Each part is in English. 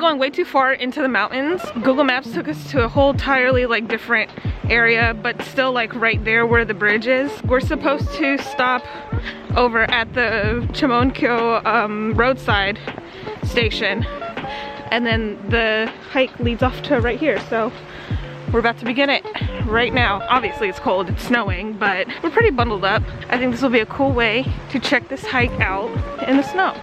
going way too far into the mountains. Google Maps took us to a whole entirely like different area, but still like right there where the bridge is. We're supposed to stop over at the Chomonkyo roadside station, and then the hike leads off to right here. So we're about to begin it right now. Obviously it's cold, it's snowing, but we're pretty bundled up. I think this will be a cool way to check this hike out in the snow.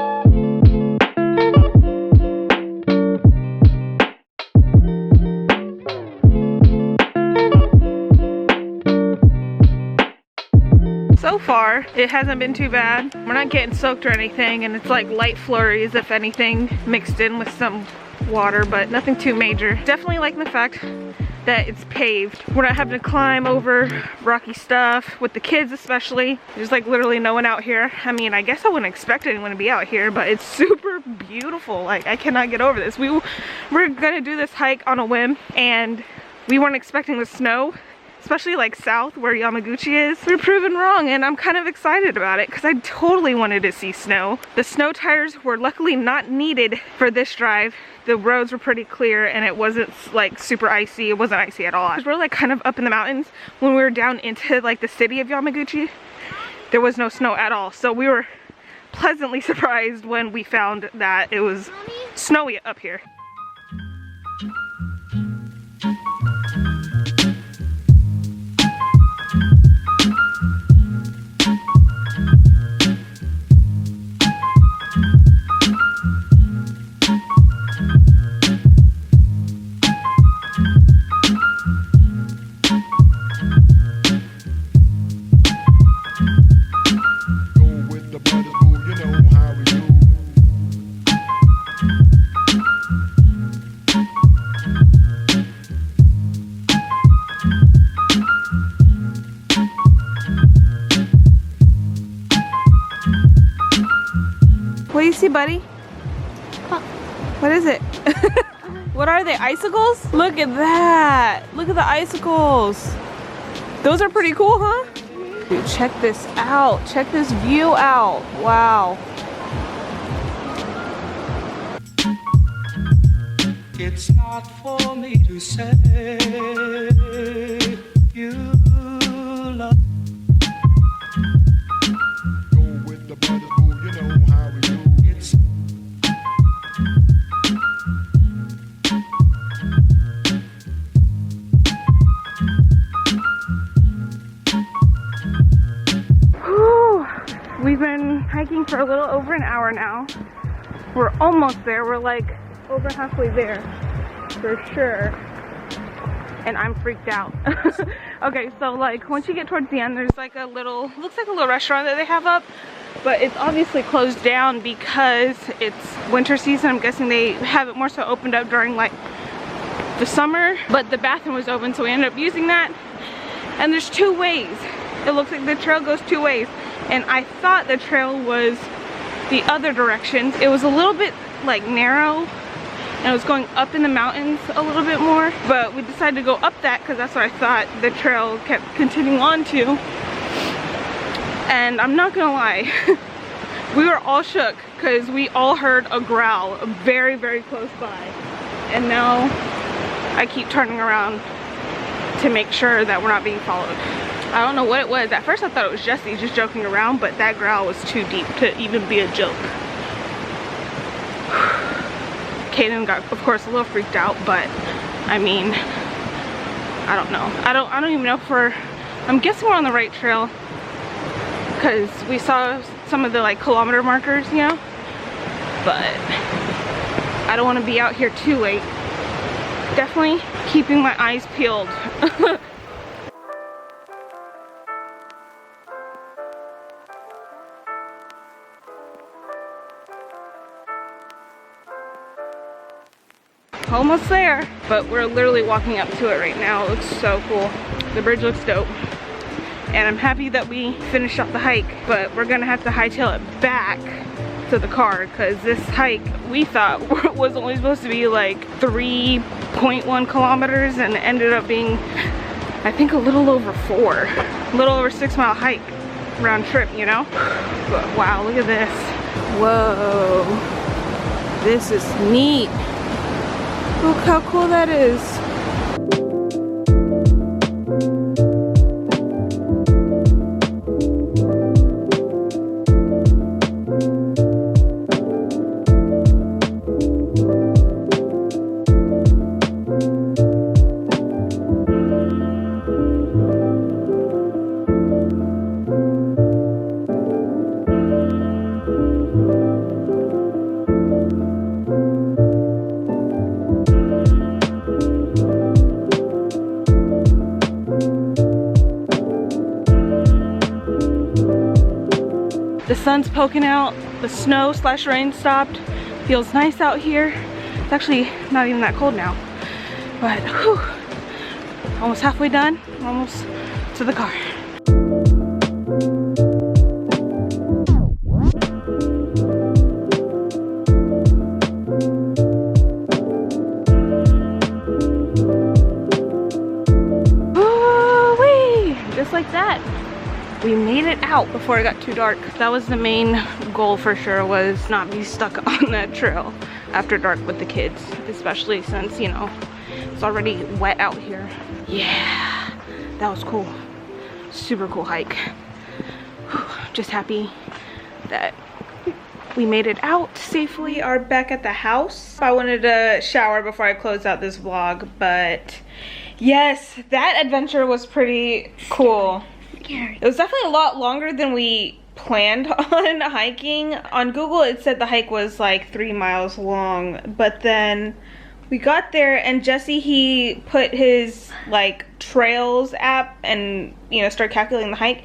So far, it hasn't been too bad. We're not getting soaked or anything, and it's like light flurries, if anything, mixed in with some water, but nothing too major. Definitely liking the fact that it's paved. We're not having to climb over rocky stuff, with the kids especially. There's like literally no one out here. I mean, I guess I wouldn't expect anyone to be out here, but it's super beautiful. Like, I cannot get over this. We're gonna do this hike on a whim, and we weren't expecting the snow, especially like south where Yamaguchi is. We're proven wrong, and I'm kind of excited about it because I totally wanted to see snow. The snow tires were luckily not needed for this drive. The roads were pretty clear, and it wasn't like super icy. It wasn't icy at all. We're like kind of up in the mountains. When we were down into like the city of Yamaguchi, there was no snow at all. So we were pleasantly surprised when we found that it was snowy up here. What do you see, buddy? What is it? What are they? Icicles? Look at that. Look at the icicles. Those are pretty cool, huh? Dude, check this out. Check this view out. Wow. It's not for me to say you love. Go with the brothers, boo, you know how we do. It's Whew. We've been hiking for a little over an hour now. We're almost there. We're like over halfway there for sure, and I'm freaked out. Okay, so like once you get towards the end, there's like a little, looks like a little restaurant that they have up, but it's obviously closed down because it's winter season. I'm guessing they have it more so opened up during like the summer, but the bathroom was open, so we ended up using that. And there's two ways. It looks like the trail goes two ways, and I thought the trail was the other direction. It was a little bit like narrow, and it was going up in the mountains a little bit more, but we decided to go up that because that's what I thought the trail kept continuing on to. And I'm not gonna lie, we were all shook because we all heard a growl very, very close by, and now I keep turning around to make sure that we're not being followed. I don't know what it was. At first I thought it was Jesse just joking around, but that growl was too deep to even be a joke. Kaden got, of course, a little freaked out, but I mean, I don't know. I don't even know if I'm guessing we're on the right trail because we saw some of the like kilometer markers, you know, but I don't want to be out here too late. Definitely keeping my eyes peeled. Almost there, but we're literally walking up to it right now. It looks so cool. The bridge looks dope, and I'm happy that we finished off the hike, but we're gonna have to hightail it back to the car because this hike we thought was only supposed to be like 3.1 kilometers, and it ended up being, I think, a little over 4, a little over 6 mile hike round trip, you know. But wow, look at this. Whoa, this is neat. Look how cool that is. The sun's poking out, the snow / rain stopped. Feels nice out here. It's actually not even that cold now. But whew, almost halfway done, almost to the car. Woo-wee! Just like that. We made it out before it got too dark. That was the main goal for sure, was not be stuck on that trail after dark with the kids, especially since, you know, it's already wet out here. Yeah, that was cool. Super cool hike. Whew, just happy that we made it out safely. We are back at the house. I wanted to shower before I close out this vlog, but yes, that adventure was pretty cool. It was definitely a lot longer than we planned on hiking. On Google it said the hike was like 3 miles long, but then we got there and Jesse, he put his like trails app and, you know, started calculating the hike,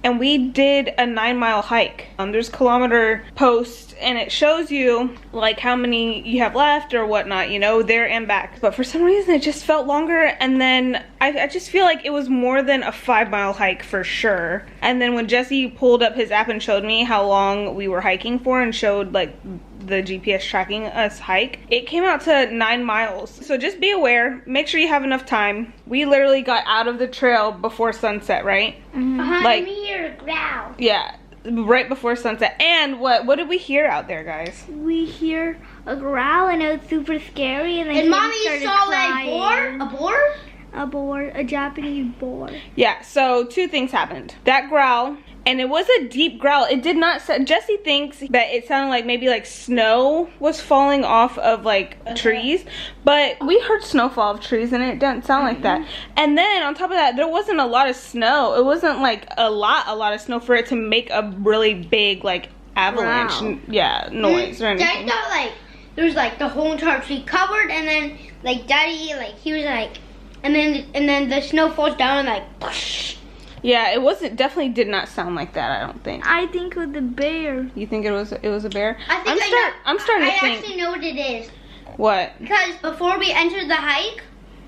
and we did a 9-mile hike. There's kilometer posts and it shows you like how many you have left or whatnot, you know, there and back. But for some reason it just felt longer, and then I just feel like it was more than a 5-mile hike for sure. And then when Jesse pulled up his app and showed me how long we were hiking for and showed like the GPS tracking us hike, it came out to 9 miles. So just be aware, make sure you have enough time. We literally got out of the trail before sunset, right? Like, we hear a growl. Yeah, right before sunset. And what did we hear out there, guys? We hear a growl and it was super scary, and then And Mommy saw crying. a boar? A boar, a Japanese boar. Yeah, so 2 things happened. That growl, and it was a deep growl. It did not sound, Jesse thinks that it sounded like maybe like snow was falling off of like trees, but we heard snowfall of trees and it didn't sound like that. And then on top of that, there wasn't a lot of snow. It wasn't like a lot of snow for it to make a really big like avalanche noise or anything. Dad thought like there was like the whole entire tree covered, and then like Daddy, like he was like, and then the snow falls down and like whoosh. Yeah, it wasn't, definitely did not sound like that, I don't think. I think it was a bear. You think it was a bear? I think I'm starting to think. I actually know what it is. What? Because before we entered the hike,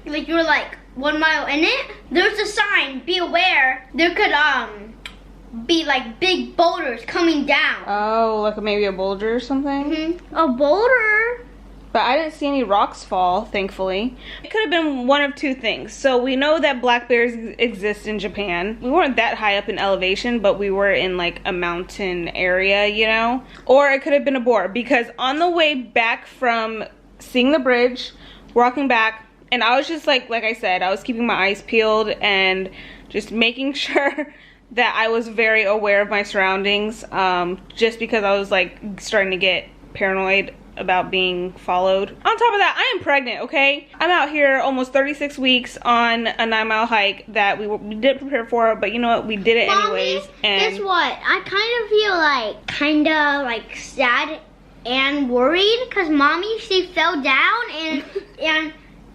like you were like 1 mile in it, there's a sign, be aware. There could be like big boulders coming down. Oh, like maybe a boulder or something? A boulder? But I didn't see any rocks fall, thankfully. It could have been one of 2 things. So we know that black bears exist in Japan. We weren't that high up in elevation, but we were in like a mountain area, you know? Or it could have been a boar, because on the way back from seeing the bridge, walking back, and I was just like I said, I was keeping my eyes peeled and just making sure that I was very aware of my surroundings, just because I was like starting to get paranoid about being followed. On top of that, I am pregnant, okay? I'm out here almost 36 weeks on a 9-mile hike that we didn't prepare for, but you know what? We did it anyways. Mommy, And guess what? I kind of feel like sad and worried, because Mommy, she fell down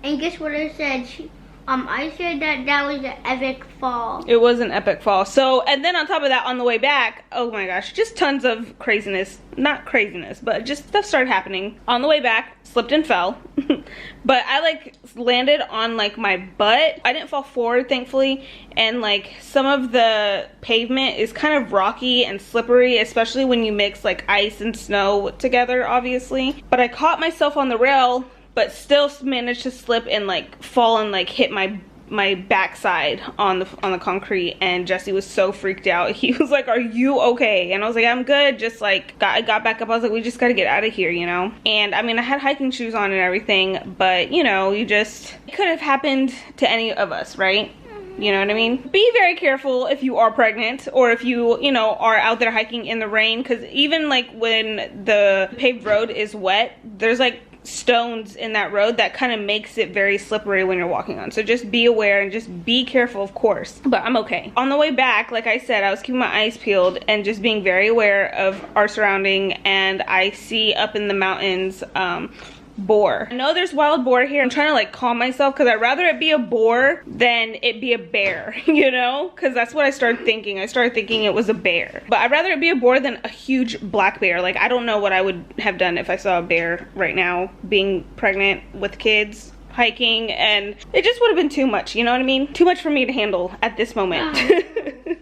and guess what I said? I said that was an epic fall. it was an epic fall. So, and then on top of that, on the way back, oh my gosh, just tons of craziness. Not craziness, but just stuff started happening. On the way back, slipped and fell. But I like landed on like my butt. I didn't fall forward, thankfully. And like some of the pavement is kind of rocky and slippery, especially when you mix like ice and snow together, obviously. But I caught myself on the rail, but still managed to slip and like fall and like hit my my backside on the concrete, and Jesse was so freaked out. He was like, "Are you okay?" And I was like, "I'm good." Just like I got back up. I was like, "We just gotta get out of here, you know." And I mean, I had hiking shoes on and everything, but you know, it could have happened to any of us, right? You know what I mean? Be very careful if you are pregnant, or if you know, are out there hiking in the rain, because even like when the paved road is wet, there's like stones in that road that kind of makes it very slippery when you're walking on. So just be aware and just be careful, of course. But I'm okay. On the way back, like I said, I was keeping my eyes peeled and just being very aware of our surrounding, and I see up in the mountains boar. I know there's wild boar here. I'm trying to like calm myself, because I'd rather it be a boar than it be a bear, you know, because that's what I started thinking. I started thinking it was a bear, but I'd rather it be a boar than a huge black bear. Like, I don't know what I would have done if I saw a bear right now, being pregnant with kids, hiking, and it just would have been too much, you know what I mean? Too much for me to handle at this moment.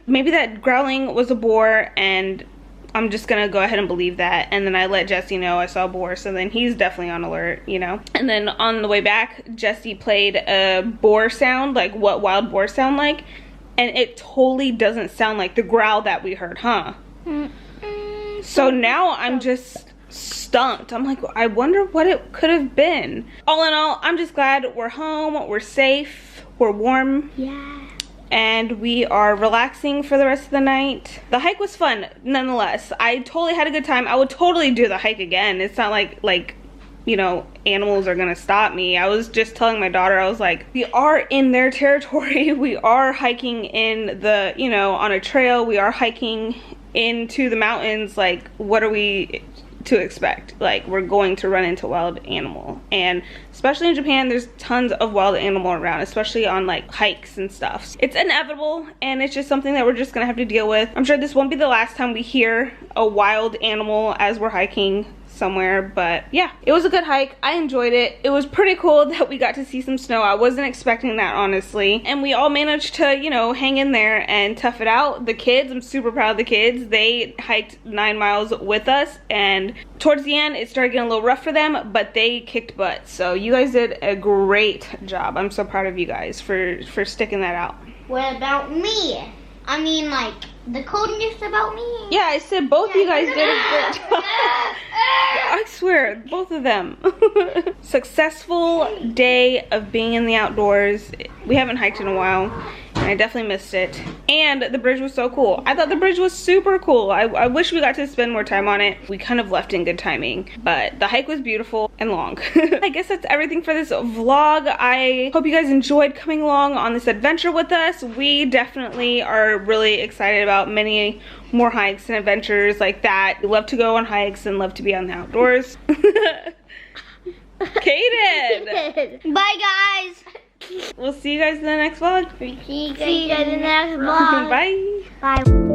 Maybe that growling was a boar, and I'm just gonna go ahead and believe that. And then I let Jesse know I saw a boar, so then he's definitely on alert, you know. And then on the way back, Jesse played a boar sound, like what wild boars sound like, and it totally doesn't sound like the growl that we heard, huh? So now I'm just stumped. I'm like, I wonder what it could have been. All in all, I'm just glad we're home, we're safe, we're warm. Yeah. And we are relaxing for the rest of the night. The hike was fun, nonetheless. I totally had a good time. I would totally do the hike again. It's not like, you know, animals are gonna stop me. I was just telling my daughter, I was like, we are in their territory. We are hiking in the, you know, on a trail. We are hiking into the mountains. Like, what are we to expect? Like, we're going to run into wild animal, and especially in Japan, there's tons of wild animal around, especially on like hikes and stuff. It's inevitable, and it's just something that we're just gonna have to deal with. I'm sure this won't be the last time we hear a wild animal as we're hiking somewhere, but yeah, it was a good hike. I enjoyed it. It was pretty cool that we got to see some snow. I wasn't expecting that, honestly, and we all managed to, you know, hang in there and tough it out. The kids, I'm super proud of the kids. They hiked 9 miles with us, and towards the end it started getting a little rough for them, but they kicked butt. So you guys did a great job. I'm so proud of you guys for sticking that out. What about me? I mean, like, the coldness about me? Yeah, I said both you guys did a great job. I swear, both of them. Successful day of being in the outdoors. We haven't hiked in a while, and I definitely missed it. And the bridge was so cool. I thought the bridge was super cool. I wish we got to spend more time on it. We kind of left in good timing, but the hike was beautiful and long. I guess that's everything for this vlog. I hope you guys enjoyed coming along on this adventure with us. We definitely are really excited about many more hikes and adventures like that. We love to go on hikes and love to be on the outdoors. Kaden! Bye, guys. We'll see you guys in the next vlog. See you guys in the next vlog. Bye. Bye.